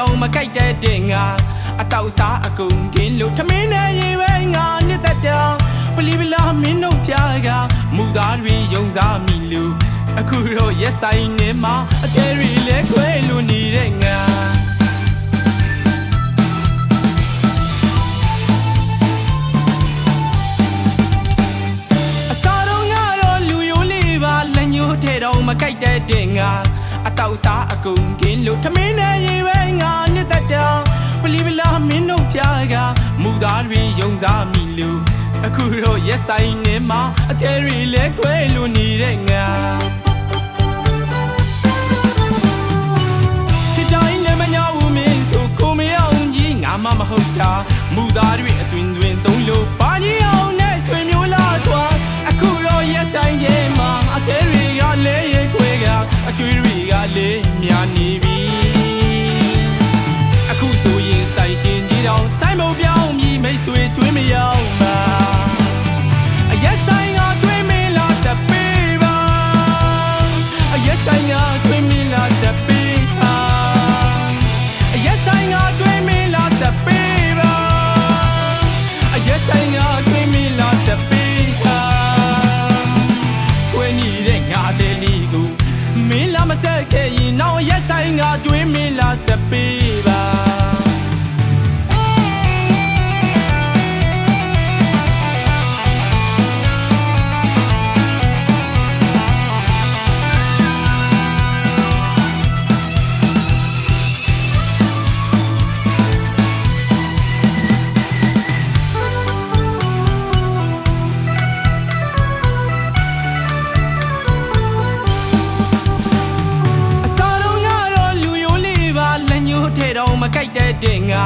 တော့မကြိုက်တဲ့တင်ငါအတောက်စားအကုန်ကင်းလို့ထမင်းနဲ့ရေပဲငါနှစ်သက်တောင်ပလီပလာမင်းတို့ပြားကမူသားတွေယုံစားမိလို့အခုတော့ရက်ဆိုင်နေမှာအတဲတွေလဲခွဲလို့နေတဲ့ငါအစားတော့ငါတော့လူရိုးလေးပါလက်ညှိုးထဲတော့မကြိုက်တဲ့တင်ငါအတောက်စားအကုန်ကင်းလို့ထမင်းနဲ့ရေပဲငါနှစ်သက်တောင်ပလီပလာမင်းတို့ပြားကမူသားတွေယုံစားမိလို့အခုတော့ရက်ဆိုင်နေမှာအတဲတွေလဲခွဲလို့နေတဲ့ငါချစ်တိုင်းလည်းမညာဘူးမင်းဆိုကိုမအောင်ကြီးငါမှမဟုတ်တာမူသားတွေအတွင်တွင်သုံးလို့ပါကြီးအောင်နဲ့ဆွေမျိုးလာတော့အခုတော့ရက်ဆိုင်ရဲမှာအတဲတွေကလဲရဲခွဲကအကျွေးတွေကလဲများနေပြီအခုဆိုရင်ဆိုင်ရှင်ကြီးတော့ဆိုင်မပြောင်းမြည်မိတ်ဆွေကျွေးမရောက်မှာအရက်ဆိုင်ကကျွေးမလားစပေးပါအရက်ဆိုင်ကကျွေးမလားစပေးပါအရက်ဆိုင်ကကျွေးမလားစပေးပါအရက်ဆိုင်ကကျွေးမလားစပေးပါကိုယ်နေတဲ့ငါတဲ့လီကိုမင်းလာမဆက်ခဲ့ရင်တော့အရက်ဆိုင်ကကျွေးမလားစပေးပါမကြိုက်တဲ့တင်ငါ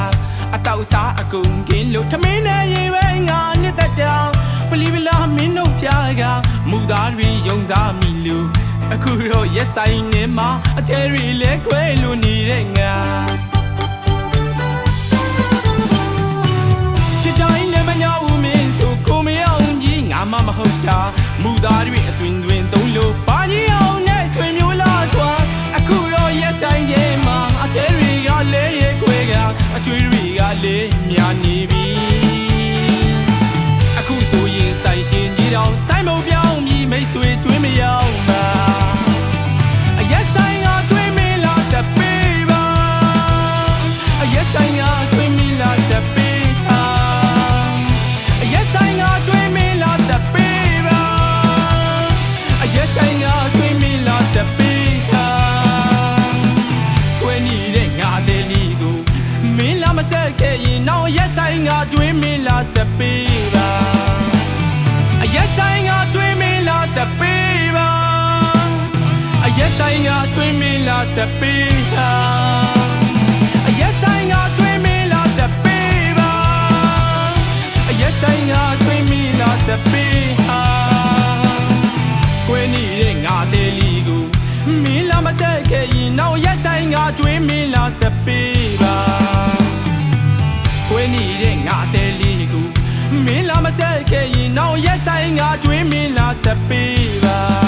အတောက်စားအကုန်ကင်းလို့ထမင်းနဲ့ရေပဲငါနှစ်သက်တောင်ပလီပလာမင်းတို့ပြားကမူသားတွေယုံစားမိလို့အခုတော့ရက်ဆိုင်နေမှာအတဲတွေလဲခွဲလို့နေတဲ့ငါချစ်တိုင်းလည်းမညာဘူးမင်းဆိုကိုမအောင်ကြီးငါမှမဟုတ်တာမူသားတွေအတွင်တွင်သုံးလို့ပါကြီးအောင်နဲ့ဆွေမျိုးလာတော့အခုတော့ရက်ဆိုင်ရဲမှာအတဲတွေကလဲအကျွေးတွေကလည်းများနေပြီအခုဆိုရင်ဆိုင်ရှင်ကြီးတော့ဆိုင်မပြောင်းမြည်မိတ်ဆွေကျွေးမရောက်မှာအရက်ဆိုင်ကကျွေးမလားစပေးပါအရက်ဆိုင်ကကျွေးမလားစပေးပါအရက်ဆိုင်ကကျွေးမလားစပေးပါအရက်ဆိုင်ကကျွေးမလားစပေးပါကိုယ်နေတဲ့ငါတဲ့လီကိုမင်းလာမဆက်ခဲ့ရင်တော့ရက်ဆိုင်ကကျွေးမလားစပေးပါအရက်ဆိုင်ကကျွေးမလားစပေးပါအရက်ဆိုင်ကကျွေးမလားစပေးပါအရက်ဆိုင်ကကျွေးမလားစပေးပါအရက်ဆိုင်ကကျွေးမလားစပေးပါကိုယ်နေတဲ့ငါတဲ့လီကိုမင်းလာမဆက်ခဲ့ရင်တော့ရက်ဆိုင်ကကျွေးမလားစပေးပါကိုယ်နေတဲ့ငါတဲ့လီကိုမင်းလာမဆက်ခဲ့ရင်တော့ရက်ဆိုင်ကကျွေးမလားစပေးပါ